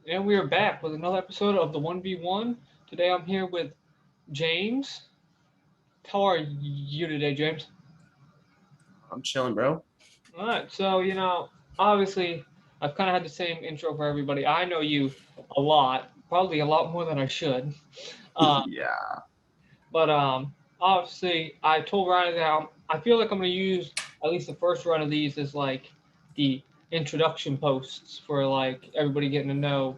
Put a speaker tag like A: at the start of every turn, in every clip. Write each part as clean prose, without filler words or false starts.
A: And we are back with another episode of the 1v1. Today I'm here with James. How are you today, James?
B: I'm chilling, bro.
A: Alright, so, obviously, I've kind of had the same intro for everybody. I know you a lot, probably a lot more than I should. Uh,
B: Yeah.
A: but obviously, I told Ryan that I feel like I'm going to use at least the first run of these as like the introduction posts for like everybody getting to know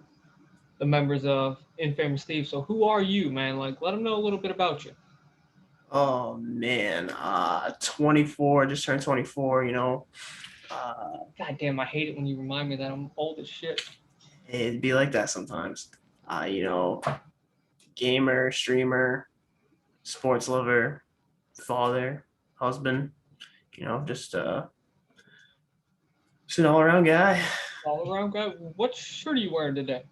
A: the members of Infamous Thieves. So who are you, man? Like, let them know a little bit about you.
B: Oh man. 24. Just turned 24. Uh,
A: God damn, I hate it when you remind me that I'm old as shit.
B: it'd be like that sometimes. Uh, you know, Gamer, streamer, sports lover, father, husband. Just an all around guy.
A: All around guy. What shirt are you wearing today?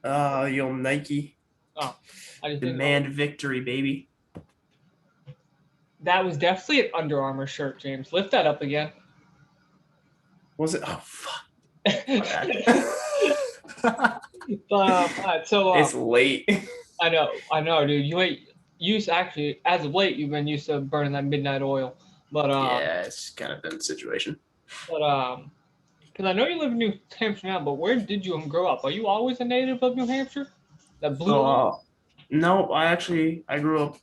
B: Nike
A: Oh, I just didn't know.
B: demand victory, baby.
A: That was definitely an Under Armour shirt, James. Lift that up again.
B: Was it? Oh fuck, my bad.
A: but alright, so
B: It's late.
A: I know, dude. You ain't used actually as of late. You've been used to burning that midnight oil, but
B: Yeah, it's kind of been the situation.
A: but because I know you live in New Hampshire now. But where did you grow up? Are you always a native of New Hampshire? That blue
B: So,
A: line?
B: no, I grew up,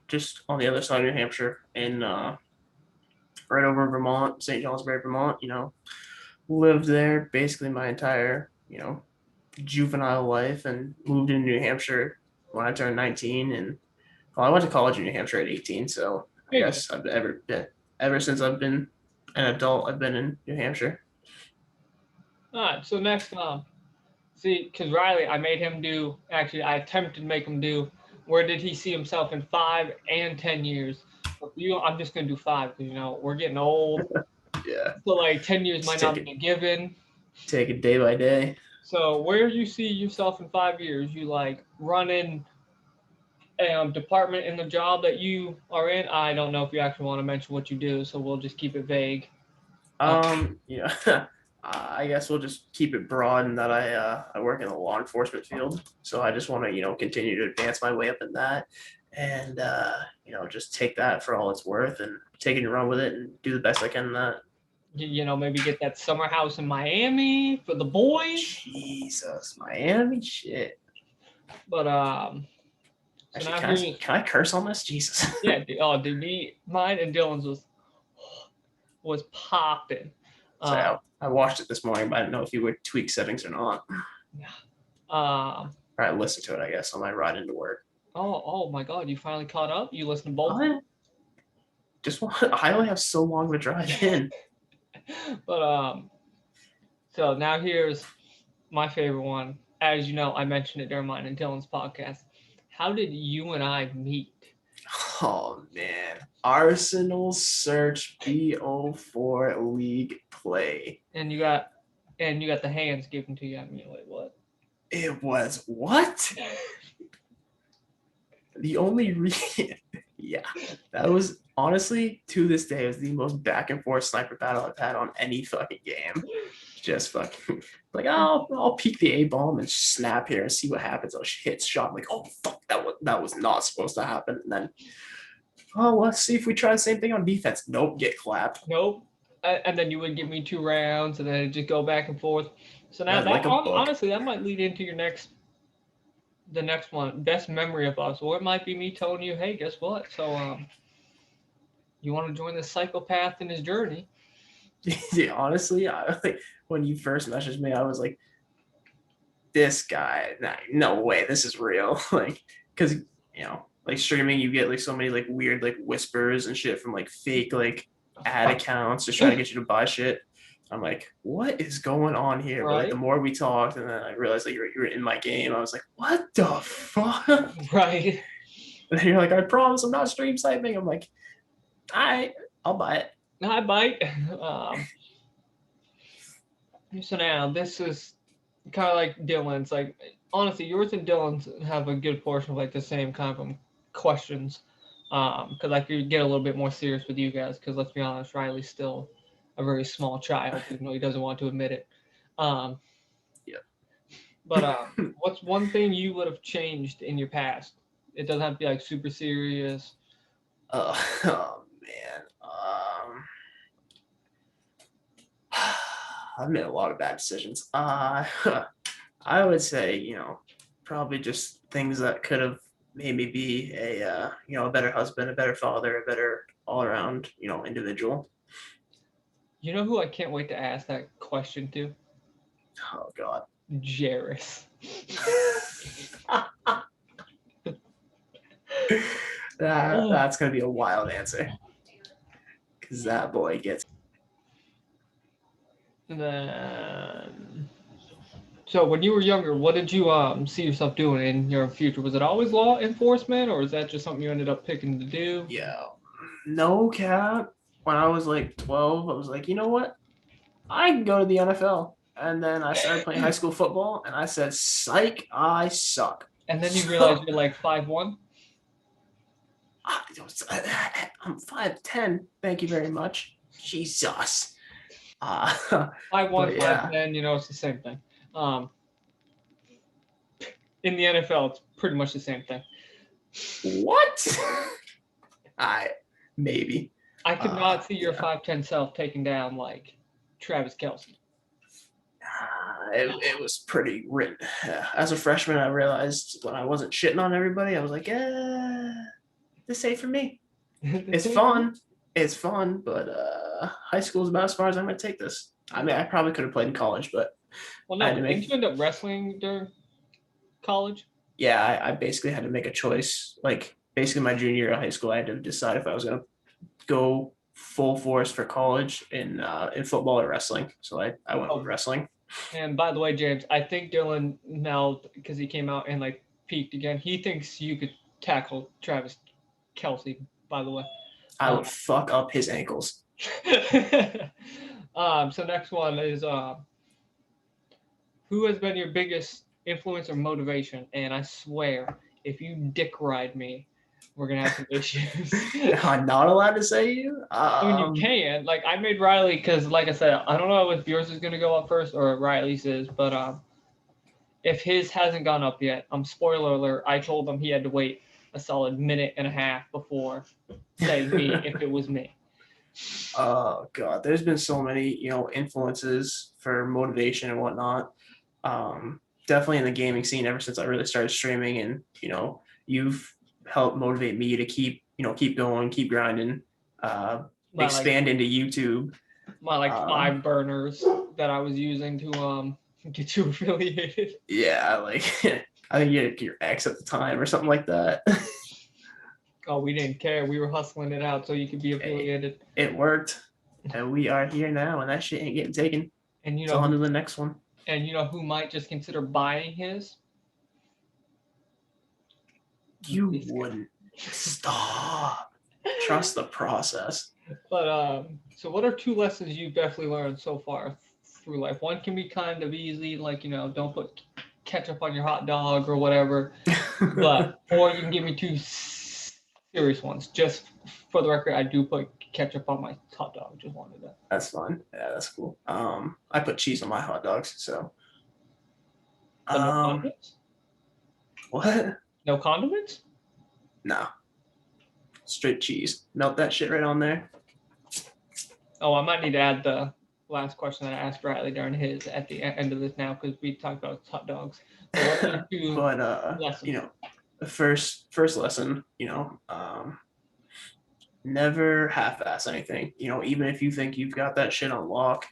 B: just on the other side of New Hampshire in right over in Vermont, St. Johnsbury, Vermont. Lived there basically my entire, juvenile life, and moved into New Hampshire when I turned 19. And well, I went to college in New Hampshire at 18. So I
A: There you go.
B: guess ever since I've been an adult, I've been in New Hampshire.
A: All right. So next, see, because Riley, I made him do. Actually, I attempted to make him do. Where did he see himself in 5 and 10 years? But for you, I'm just gonna do five because we're getting old.
B: Yeah,
A: So like 10 years
B: just
A: might
B: take
A: not
B: it
A: be a given.
B: take it day by day.
A: So where you see yourself in 5 years, you like running a department in the job that you are in. I don't know if you actually want to mention what you do, so we'll just keep it vague. Uh,
B: I guess we'll just keep it broad in that I work in the law enforcement field, so I just want to continue to advance my way up in that, and just take that for all it's worth and take it and run with it and do the best I can in that.
A: maybe get that summer house in Miami for the boys.
B: Jesus, Miami shit.
A: But so
B: Actually,
A: now
B: can I
A: here's
B: can I curse on this? Jesus.
A: yeah. Dude, mine and Dylan's was popping.
B: So
A: Um,
B: I watched it this morning, but I didn't know if you would tweak settings or not.
A: yeah. Um,
B: All right, listen to it, I guess, on my ride into work.
A: oh my God, you finally caught up. You listened to both of them.
B: I only have so long of a drive in.
A: But so now here's my favorite one. As you know, I mentioned it during mine and Dylan's podcast. How did you and I meet?
B: Oh man. Arsenal search BO4 league play.
A: And you got the hands given to you. I mean, wait, what?
B: It was what? The only yeah, that was honestly to this day was the most back and forth sniper battle I've had on any fucking game. Just fucking like, oh, I'll peek the A bomb and snap here and see what happens. Oh, hits shot. I'm like, oh fuck, that was not supposed to happen. And then, oh, let's see if we try the same thing on defense. Nope, get clapped.
A: Nope. And then you would give me 2 rounds, and then it'd just go back and forth. So now
B: Read like
A: that
B: a book.
A: honestly, that might lead into the next one, best memory of us, or it might be me telling you, hey, guess what? So you want to join this psychopath in his journey?
B: Yeah, honestly, when you first messaged me, I was like, this guy, nah, no way, this is real. Like, because like streaming, you get like so many like weird like whispers and shit from like fake like ad accounts just trying to get you to buy shit. I'm like, what is going on here? But like the
A: Right,
B: more we talked, and then I realized like you're in my game, I was like, what the fuck?
A: right.
B: And then you're like, I promise I'm not stream sniping. I'm like, all right, I'll buy it.
A: I bite. Um, so now this is kind of like Dylan's. Like honestly, yours and Dylan's have a good portion of like the same kind of questions. Because I could get a little bit more serious with you guys. Because let's be honest, Riley's still a very small child, even though he doesn't want to admit it. Um,
B: Yeah.
A: But what's one thing you would have changed in your past? It doesn't have to be like super serious.
B: Oh man. I've made a lot of bad decisions. I would say, probably just things that could have made me be a better husband, a better father, a better all around, individual.
A: You know who I can't wait to ask that question to?
B: Oh God.
A: Jairus.
B: That's gonna be a wild answer because that boy gets.
A: Then, so when you were younger, what did you see yourself doing in your future? Was it always law enforcement, or is that just something you ended up picking to do?
B: Yeah, no cap. When I was like 12, I was like, you know what? I can go to the NFL. And then I started playing high school football, and I said, psych, I suck.
A: And then you realize
B: So
A: you're like 5'1".
B: I'm 5'10". Thank you very much. Jesus.
A: 5'1",
B: But yeah.
A: 5'10", it's the same thing. In the NFL, it's pretty much the same thing.
B: What? I maybe.
A: I could not see your
B: Yeah.
A: 5'10" self taking down like Travis Kelce.
B: It was pretty written. As a freshman, I realized when I wasn't shitting on everybody, I was like, this ain't for me. It's fun. It's fun, but high school is about as far as I'm going to take this. I mean, I probably could have played in college, but
A: Well,
B: I
A: no,
B: had to
A: but didn't
B: make.
A: you end up wrestling during college?
B: Yeah, I basically had to make a choice. Like, basically, my junior year of high school, I had to decide if I was going to go full force for college in football or wrestling. So I went with
A: Oh,
B: wrestling.
A: and by the way, James, I think Dylan now, because he came out and like peaked again, he thinks you could tackle Travis Kelce. By the way,
B: I
A: uh,
B: would fuck up his ankles.
A: so next one is who has been your biggest influence or motivation? And I swear, if you dick ride me, we're gonna have some issues.
B: I'm not allowed to say you.
A: I mean, you can. Like, I made Riley because, like I said, I don't know if yours is gonna go up first or Riley's is, but if his hasn't gone up yet, spoiler alert, I told him he had to wait a solid minute and a half before saying me if it was me.
B: Oh God, there's been so many, influences for motivation and whatnot. Definitely in the gaming scene ever since I really started streaming, and you've helped motivate me to keep going, keep grinding,
A: My like
B: expand into YouTube.
A: my like
B: Uh,
A: 5 burners that I was using to get you affiliated.
B: yeah, like I think you had your ex at the time or something like that.
A: Oh, we didn't care. We were hustling it out so you could be
B: Hey,
A: affiliated.
B: it worked, and we are here now, and that shit ain't getting taken.
A: And
B: It's on to the next one.
A: who might just consider buying his?
B: You wouldn't stop. Trust the process.
A: But so what are 2 lessons you've definitely learned so far through life? One can be kind of easy, like don't put ketchup on your hot dog or whatever. Or you can give me 2 serious ones. Just for the record, I do put ketchup on my hot dog. Just wanted that.
B: That's fun. Yeah, that's cool. I put cheese on my hot dogs, so
A: But no condiments?
B: what?
A: No condiments?
B: No. Straight cheese. Melt that shit right on there.
A: Oh, I might need to add the last question that I asked Riley during his at the end of this now because we talked about hot dogs. But what are your 2
B: But
A: lessons?
B: the first lesson, never half-ass anything. Even if you think you've got that shit on lock,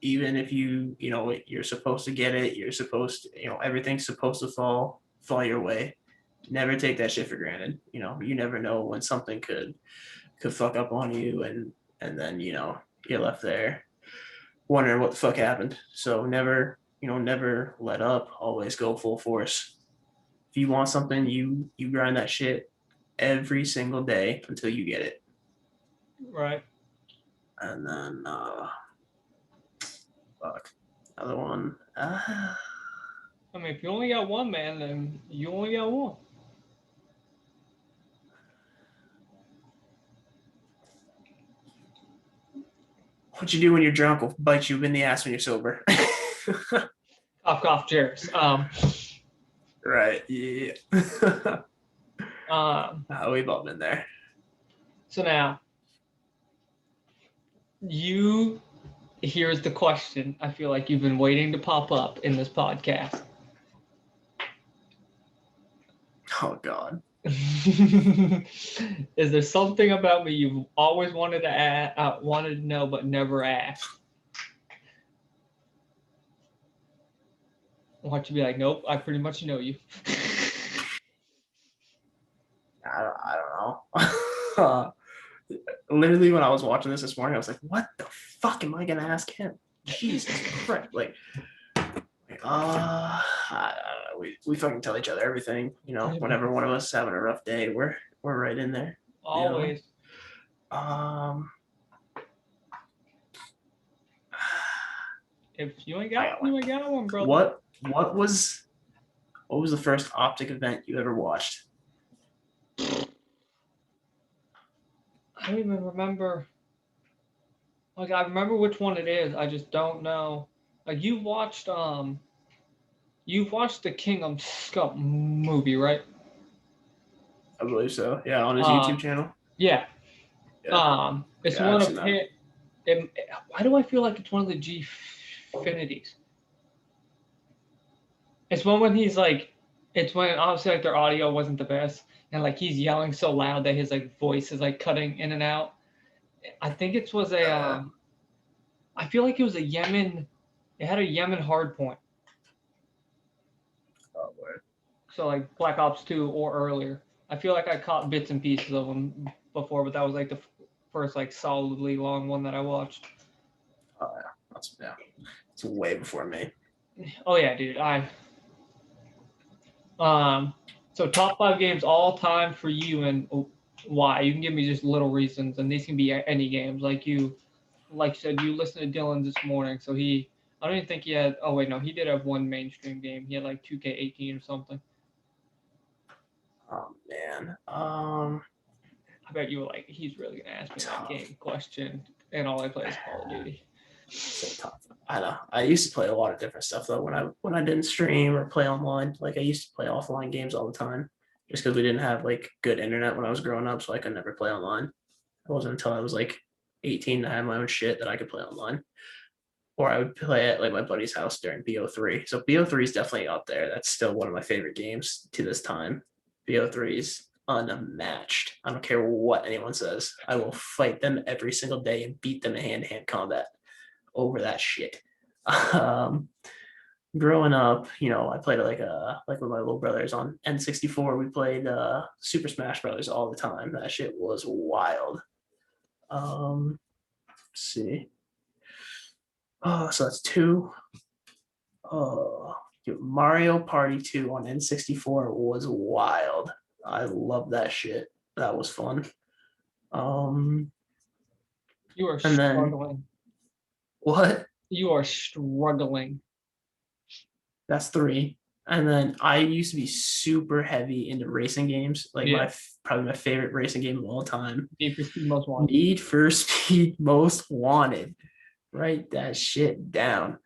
B: even if you're supposed to get it, you're supposed to, everything's supposed to fall your way. Never take that shit for granted. You never know when something could fuck up on you, and then you're left there wondering what the fuck happened. So never let up. Always go full force. If you want something, you grind that shit every single day until you get it.
A: Right.
B: And then fuck, another one.
A: I mean, if you only got one, man, then you only got one.
B: What you do when you're drunk will bite you in the ass when you're sober.
A: Cough, cheers.
B: Right. Yeah.
A: Um,
B: We've all been there.
A: so now here's the question I feel like you've been waiting to pop up in this podcast.
B: Oh God.
A: Is there something about me you've always wanted to know but never asked? I want you to be like, nope, I pretty much know you.
B: I don't know. Literally, when I was watching this morning, I was like, "What the fuck am I gonna ask him?" Jesus Christ! Like, I don't know. We fucking tell each other everything. You know, whenever one of us is having a rough day, we're right in there.
A: Always.
B: You know?
A: If you ain't got one, you ain't got one, brother.
B: What was the first Optic event you ever watched?
A: I don't even remember. Like, I remember which one it is. I just don't know. Like, you've watched the King of Skunk movie, right?
B: I believe so. Yeah, on his YouTube channel.
A: Yeah. It's one of his. Why do I feel like it's one of the G-Finities? It's one when he's like, it's when obviously like their audio wasn't the best, and like he's yelling so loud that his like voice is like cutting in and out. I think it was a. I feel like it was a Yemen. It had a Yemen hard point.
B: Oh, word.
A: So like Black Ops 2 or earlier. I feel like I caught bits and pieces of them before, but that was like the first like solidly long one that I watched.
B: Oh yeah, it's way before me.
A: Oh yeah, dude. So top 5 games all time for you and why? You can give me just little reasons, and these can be any games. Like you said, you listened to Dylan this morning, so I don't even think he had. Oh wait, no, he did have one mainstream game. He had like 2K18 or something.
B: Oh man.
A: I bet you were like, he's really gonna ask me that game question, and all I play is Call of Duty.
B: So tough. I know. I used to play a lot of different stuff though when I didn't stream or play online. Like I used to play offline games all the time, just because we didn't have like good internet when I was growing up, so I could never play online. It wasn't until I was like 18 to have my own shit that I could play online. Or I would play at like my buddy's house during BO3. So BO3 is definitely up there. That's still one of my favorite games to this time. BO3 is unmatched. I don't care what anyone says. I will fight them every single day and beat them in hand-to-hand combat over that shit. Growing up, you know, I played like with my little brothers on N64. We played Super Smash Brothers all the time. That shit was wild. Let's see. So that's 2. Mario Party 2 on N64 was wild. I love that shit. That was fun.
A: You are
B: And
A: struggling.
B: Then, what?
A: You are struggling.
B: That's 3. And then I used to be super heavy into racing games. Like probably my favorite racing game of all time.
A: Need for Speed Most Wanted.
B: Need for Speed Most Wanted. Write that shit down.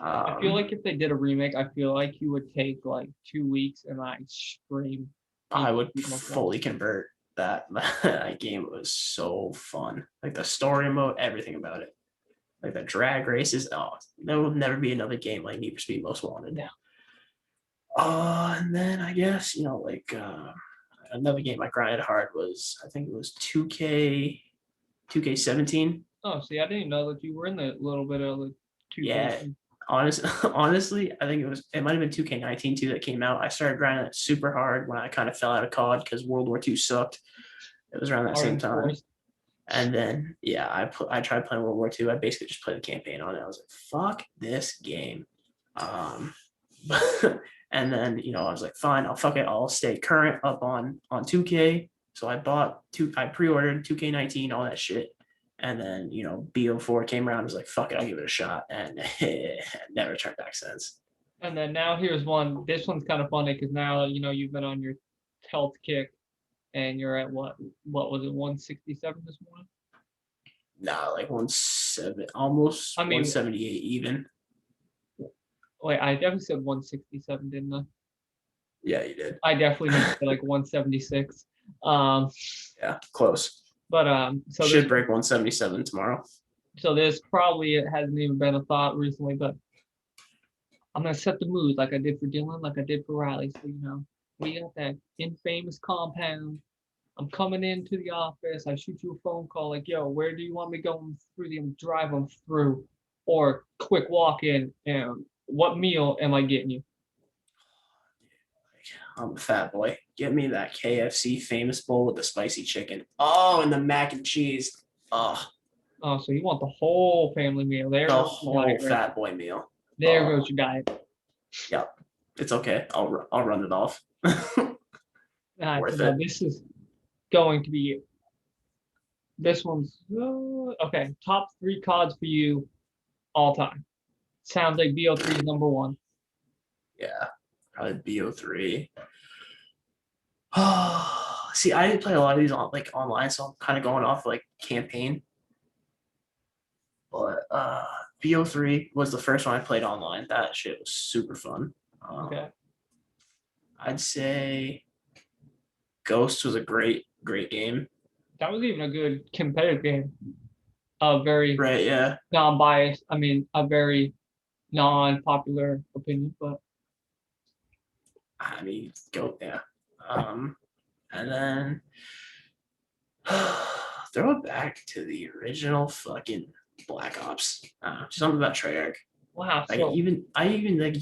A: I feel like if they did a remake, I feel like you would take like 2 weeks and I stream.
B: I would fully convert that. That game was so fun. Like the story mode, everything about it. Like the drag races. Oh, there will never be another game like Need for Speed Most Wanted.
A: Yeah.
B: And then I guess, you know, like another game I grinded hard was, I think it was 2K17.
A: Oh, see, I didn't know that you were in the little bit of the 2K.
B: Yeah. Honestly, I think it might have been 2K19 too that came out. I started grinding it super hard when I kind of fell out of COD because World War II sucked. It was around that same time. And then, yeah, I tried playing World War II. I basically just played the campaign on it. I was like, fuck this game. And then, you know, I was like, fine, I'll stay current up on 2K. So I pre-ordered 2K19, all that shit. And then, you know, BO4 came around. I was like, fuck it, I'll give it a shot. And never turned back since.
A: And then now here's one. This one's kind of funny because now, you know, you've been on your health kick and you're at what was it, 167 this morning?
B: Nah, like 170, almost 178 even.
A: Wait, I definitely said 167, didn't I?
B: Yeah, you did.
A: I definitely meant to say like 176. Um,
B: Yeah, close.
A: so
B: Should break 177 tomorrow.
A: so this probably it hasn't even been a thought recently, but I'm gonna set the mood like I did for Dylan, like I did for Riley. So we got that infamous compound. I'm coming into the office. I shoot you a phone call like, "Yo, where do you want me going through the drive them through?" Or quick walk in. And what meal am I getting you?
B: I'm a fat boy. Get me that KFC famous bowl with the spicy chicken. Oh, and the mac and cheese. Oh,
A: Oh, so you want the whole family meal? There
B: the
A: goes your
B: whole
A: diet, right?
B: fat boy meal.
A: There
B: Oh,
A: goes your diet.
B: yep. It's okay. I'll run it off.
A: All right, so
B: Worth
A: now
B: it.
A: this is going to be this one's okay. Top three CODs for you all time. Sounds like BO3 is number one.
B: Yeah, probably BO3. Oh, see, I didn't play a lot of these on like online, so I'm kind of going off like campaign. But BO3 was the first one I played online. That shit was super fun.
A: Okay,
B: I'd say Ghost was a great game.
A: that was even a good competitive game. A very
B: Right? Yeah.
A: non-biased. I mean, a very non-popular opinion, but
B: I mean, go yeah. And then throw it back to the original fucking Black Ops. Something about Treyarch.
A: wow.
B: Like
A: So
B: I even like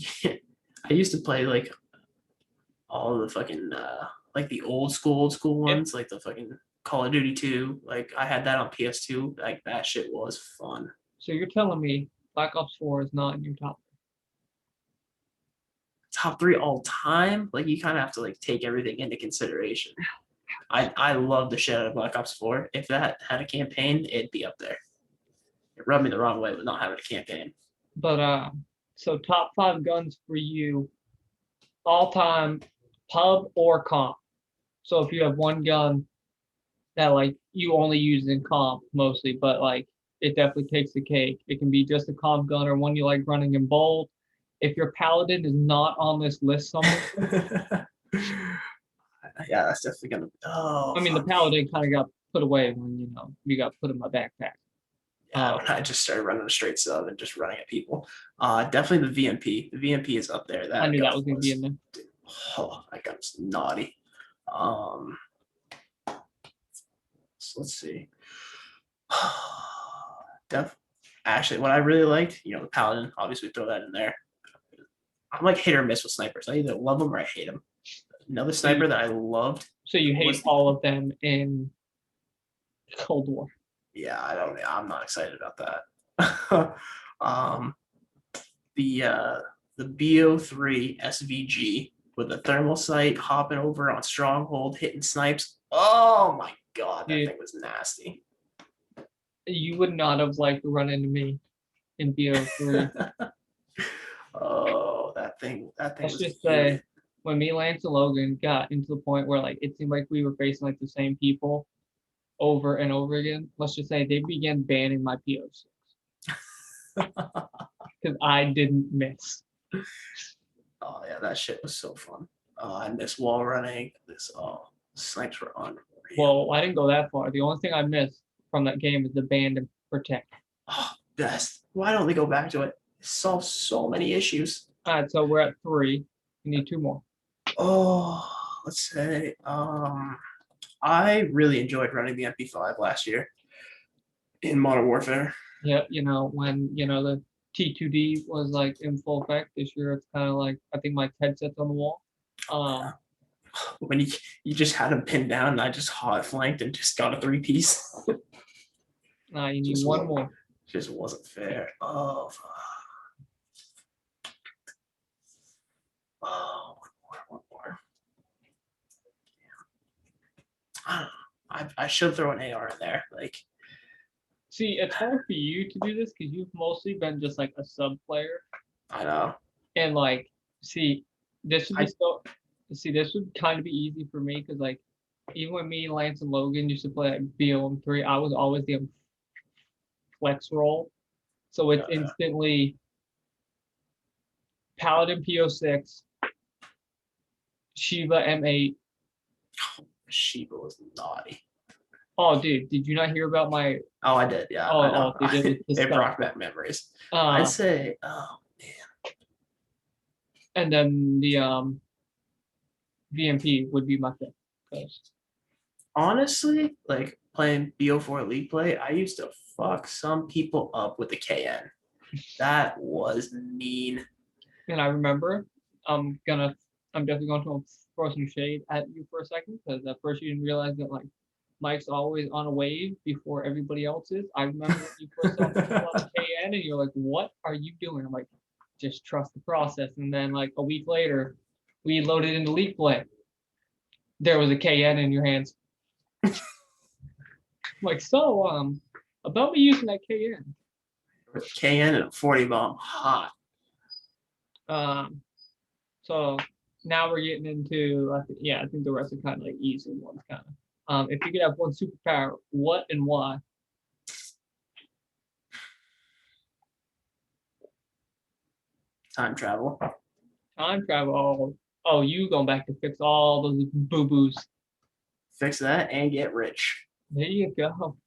B: I used to play like all the fucking like the old school
A: yeah,
B: ones, like the fucking Call of Duty 2. Like I had that on PS2. Like that shit was fun.
A: so you're telling me Black Ops 4 is not in your top?
B: Top three all time. Like you kind of have to like take everything into consideration. I love the shit out of Black Ops 4. If that had a campaign, it'd be up there. It rubbed me the wrong way with not having a campaign.
A: But so top five guns for you all time, pub or comp. So if you have one gun that like you only use in comp mostly, but like it definitely takes the cake. It can be just a comp gun or one you like running in bold. If your paladin is not on this list somewhere,
B: Yeah, that's definitely gonna. Oh
A: I mean the
B: fuck.
A: paladin kind of got put away when you got put in my backpack.
B: Yeah, when I just started running a straight sub and just running at people. Definitely the VMP. The VMP is up there.
A: I
B: That
A: knew that
B: gun
A: was gonna be in
B: was.
A: there.
B: Oh, that gun was naughty. Um, so let's see. Def. Actually, what I really liked, the Paladin. Obviously, throw that in there. I'm like hit or miss with snipers. I either love them or I hate them. Another
A: So you,
B: sniper that I loved
A: so you hate
B: was
A: all of them in Cold War.
B: yeah. I'm not excited about that. um, the BO3 SVG with the thermal sight hopping over on stronghold, hitting snipes. Oh my god, that
A: Dude,
B: thing was nasty.
A: you would not have liked to run into me in BO3.
B: Oh, that thing
A: Let's
B: was a
A: just say
B: unit.
A: when me, Lance, and Logan got into the point where like it seemed like we were facing like the same people over and over again, let's just say they began banning my PO6 because I didn't miss.
B: Oh yeah, that shit was so fun. And this wall running, snipes were unreal.
A: Well, I didn't go that far. The only thing I missed from that game is the ban and protect.
B: Oh, best. Why don't they go back to it? It solves so many issues.
A: All right, so we're at three. We need two more.
B: Oh, let's say, I really enjoyed running the MP5 last year in Modern Warfare.
A: Yeah, when the T2D was like in full effect this year, it's kind of like I think my headset's on the wall.
B: Yeah. When you just had him pinned down, and I just hot flanked and just got a 3-piece.
A: You need
B: just
A: one more.
B: Just wasn't fair. Oh, oh, one more. I don't know. I should throw an AR in there. Like,
A: See, it's hard for you to do this because you've mostly been just like a sub player,
B: I know.
A: and like, see, this would be
B: I
A: so. See, this would kind of be easy for me because like, even when me, Lance, and Logan used to play like BOM3, I was always the flex role, so it's instantly Paladin PO6, Shiva M8.
B: Shiba was naughty.
A: Oh, dude, did you not hear about my?
B: Oh, I did. Yeah,
A: Oh,
B: I know.
A: dude, it was
B: It
A: disgusting.
B: brought back memories. I'd
A: Uh,
B: say, oh man,
A: and then the VMP would be my fifth. 'Cause-
B: honestly, like playing BO4 League Play, I used to fuck some people up with the KN. That was mean.
A: And I remember, I'm definitely going to throw some shade at you for a second because at first you didn't realize that like Mike's always on a wave before everybody else is. I remember when you first saw me pull out KN and you're like, "What are you doing?" I'm like, "Just trust the process." And then like a week later, we loaded into League Play. There was a KN in your hands. I'm like, so about me using that KN.
B: KN and a 40 bomb, hot.
A: So now we're getting into, I think the rest are kind of like easy ones, kind of. If you could have one superpower, what and why?
B: Time travel.
A: Time travel. Oh, you going back to fix all those boo boos.
B: Fix that and get rich.
A: There you go.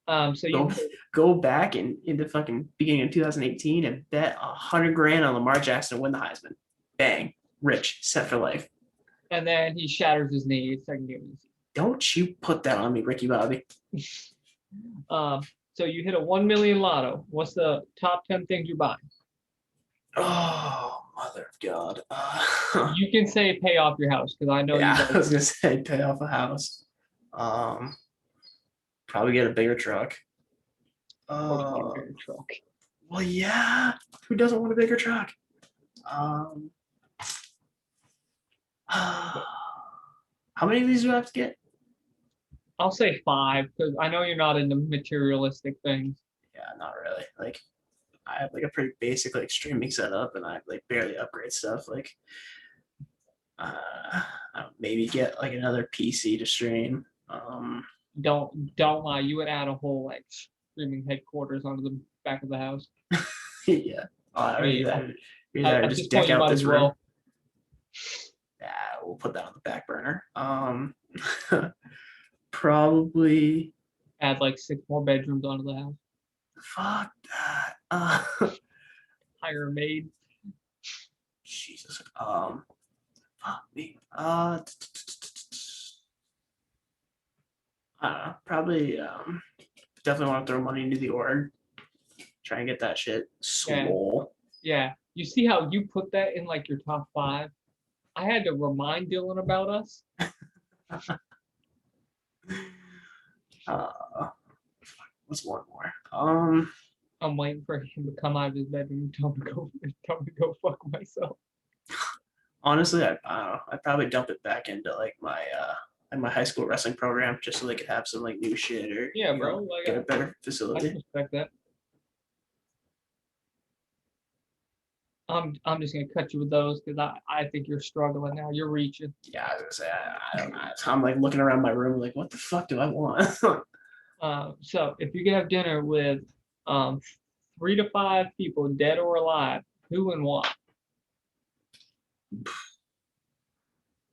A: So
B: Go,
A: you
B: go back and into fucking beginning of 2018 and bet $100,000 on Lamar Jackson to win the Heisman. Bang, rich, set for life.
A: and then he shatters his knee second game.
B: Don't you put that on me, Ricky Bobby.
A: So you hit a 1 million lotto. What's the top 10 things you're buying?
B: Oh, mother of God.
A: You can say pay off your house because I know
B: yeah,
A: you
B: I was gonna say pay off a house. Probably get a bigger truck.
A: truck.
B: Well, yeah. Who doesn't want a bigger truck? How many of these do I have to get?
A: I'll say 5 because I know you're not into materialistic things.
B: Yeah, not really. Like, I have like a pretty basic like streaming setup, and I like barely upgrade stuff. Like, I don't maybe get like another PC to stream.
A: Don't lie. You would add a whole like streaming headquarters onto the back of the house.
B: Yeah. Either
A: At
B: just
A: this
B: deck
A: point, you
B: out
A: might
B: this
A: as
B: room.
A: well.
B: Yeah, we'll put that on the back burner. Probably
A: Add like 6 more bedrooms onto the house.
B: fuck that.
A: Hire a maid.
B: Jesus. Fuck me. I don't know. Probably definitely want to throw money into the org. Try and get that shit swole.
A: Yeah. You see how you put that in like your top 5? I had to remind Dylan about us.
B: What's one more?
A: I'm waiting for him to come out of his bedroom and tell me to go fuck myself.
B: Honestly, I don't know. I'd probably dump it back into like my high school wrestling program just so they could have some like new shit or
A: Yeah, bro. Like,
B: get a better
A: I
B: facility.
A: respect that. I'm just gonna cut you with those because I think you're struggling now. You're reaching.
B: Yeah, I was gonna say I don't know. I'm like looking around my room like, what the fuck do I want?
A: So if you could have dinner with 3 to 5 people, dead or alive, who and why?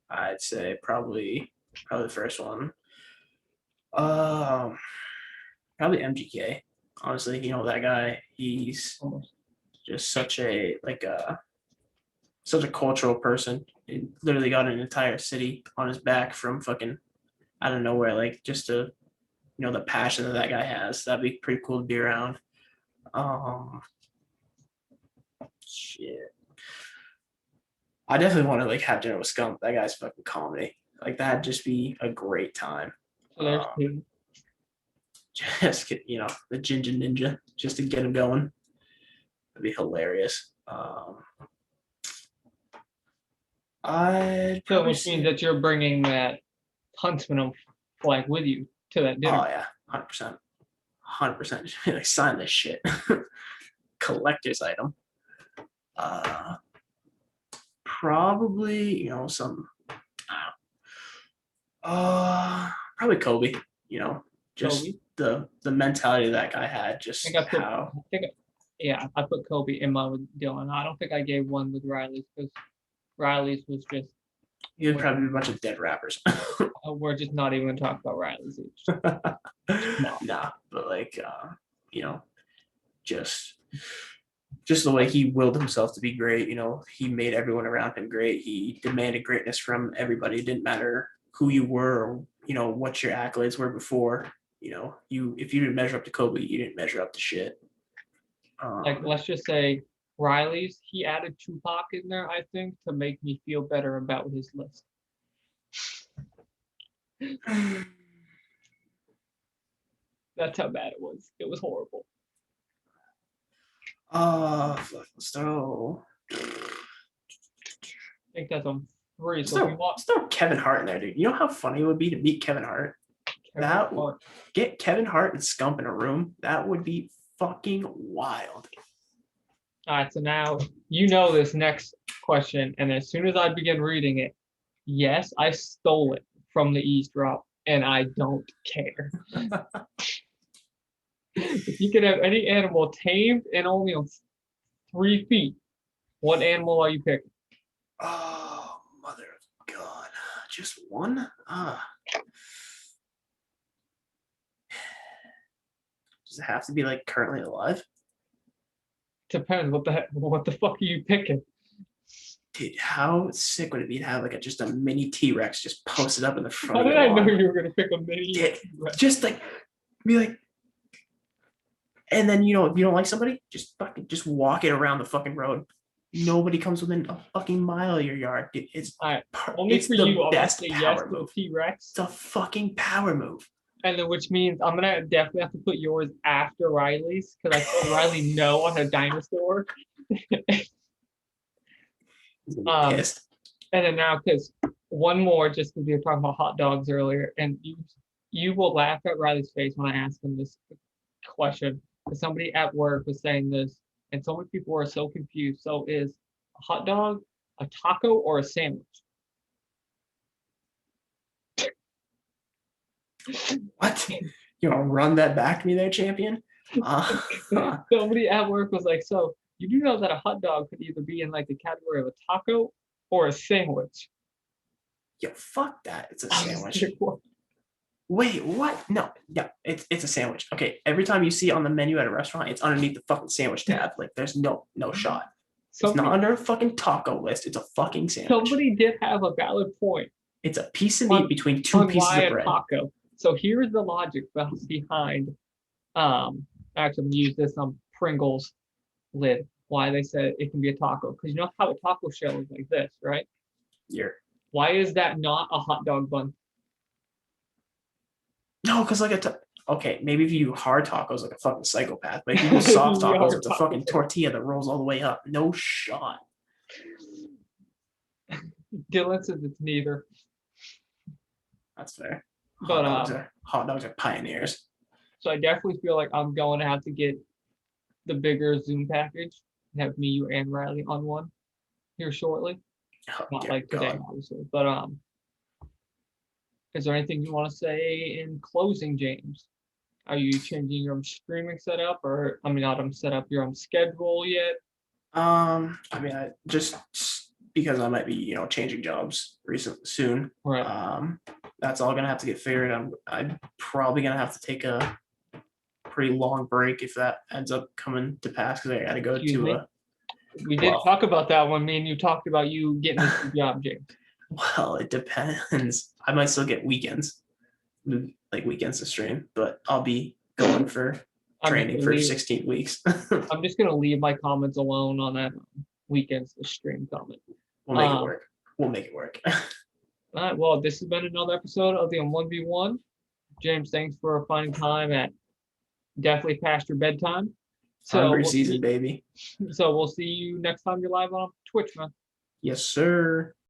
B: I'd say probably the first one. Probably MGK. Honestly, that guy. He's
A: Almost.
B: just such a such a cultural person. He literally got an entire city on his back from fucking out of nowhere. Like just to the passion that guy has. That'd be pretty cool to be around. Shit. I definitely want to like have dinner with Skunk. That guy's fucking comedy. Like that'd just be a great time.
A: So there's 2.
B: Just get, the Ginger Ninja just to get him going. That'd be hilarious. I'd
A: So which means that you're bringing that Huntsman flag with you to that dinner.
B: Oh yeah, 100%. Like sign this shit. Collector's item. Probably some. Probably Kobe. Just
A: Kobe?
B: the mentality that guy had. Just
A: I think
B: how.
A: Yeah, I put Kobe in mine with Dylan. I don't think I gave one with Riley's because Riley's was just
B: You'd probably be a bunch of dead rappers.
A: we're just not even gonna talk about Riley's. No.
B: Nah, but like you know, just the way he willed himself to be great. You know, he made everyone around him great. He demanded greatness from everybody. It didn't matter who you were or what your accolades were before. If you didn't measure up to Kobe, you didn't measure up to shit.
A: Like, let's just say Riley's, he added Tupac in there, I think, to make me feel better about his list. That's how bad it was. It was horrible.
B: So
A: I think that's on 3.
B: So let's throw Kevin Hart in there, dude. You know how funny it would be to meet Kevin Hart? Get Kevin Hart and Skunk in a room. That would be fucking wild.
A: All right, so now you know this next question, and as soon as I begin reading it, yes, I stole it from the eavesdrop, and I don't care. If you could have any animal tamed and only on 3 feet, what animal are you picking?
B: Oh, mother of God. Just one? Does it have to be like currently alive?
A: Depends. What the fuck are you picking?
B: Dude, how sick would it be to have like just a mini T-Rex just posted up in the front
A: How
B: of
A: did
B: your
A: I know
B: lawn?
A: you were gonna pick a mini?
B: Just like be like, and then if you don't like somebody, just walk it around the fucking road. Nobody comes within a fucking mile of your yard. It's
A: only
B: it's
A: for
B: the
A: you. I'm gonna
B: best
A: say
B: power
A: yes to
B: move.
A: the T-Rex.
B: It's a fucking power move.
A: And then, which means I'm gonna definitely have to put yours after Riley's because I told Riley no on a dinosaur.
B: He's gonna be pissed.
A: And then now, because one more, just because we were talking about hot dogs earlier, and you will laugh at Riley's face when I ask him this question. Because somebody at work was saying this, and so many people are so confused. So is a hot dog a taco or a sandwich?
B: What? You want to run that back to me there, champion?
A: Somebody at work was like, so you do know that a hot dog could either be in like the category of a taco or a sandwich?
B: Yo, fuck that. It's a sandwich. Wait, what? No, it's a sandwich. Okay, every time you see it on the menu at a restaurant, it's underneath the fucking sandwich tab. Like, there's no shot. It's not under a fucking taco list. It's a fucking sandwich.
A: Somebody did have a valid point.
B: It's a piece of meat between two pieces of bread.
A: Taco. So here's the logic behind. Actually, I'm gonna use this on Pringles lid. Why they said it can be a taco? Because you know how a taco shell is like this, right?
B: Yeah.
A: Why is that not a hot dog bun?
B: No, because okay, maybe if you do hard tacos like a fucking psychopath, but if you do soft tacos, it's a fucking tortilla that rolls all the way up. No shot.
A: Dylan says it's neither.
B: That's fair.
A: But
B: hot dogs are pioneers.
A: So I definitely feel like I'm going to have to get the bigger Zoom package and have me, you, and Riley on one here shortly.
B: Oh,
A: not like today, obviously. But is there anything you want to say in closing, James? Are you changing your streaming setup, or not set up your own schedule yet?
B: I just because I might be changing jobs soon.
A: Right.
B: That's all gonna have to get figured out. I'm probably gonna have to take a pretty long break if that ends up coming to pass because I got to go to
A: We did talk about that when me and you talked about you getting a job, James.
B: Well, it depends. I might still get weekends, like weekends to stream, but I'll be going for training for 16 weeks.
A: I'm just gonna leave my comments alone on that weekends to stream comment.
B: We'll make it work. We'll make it work.
A: All right. Well, this has been another episode of the 1v1. James, thanks for finding time at definitely past your bedtime.
B: So season, baby.
A: So we'll see you next time you're live on Twitch, man.
B: Yes, sir.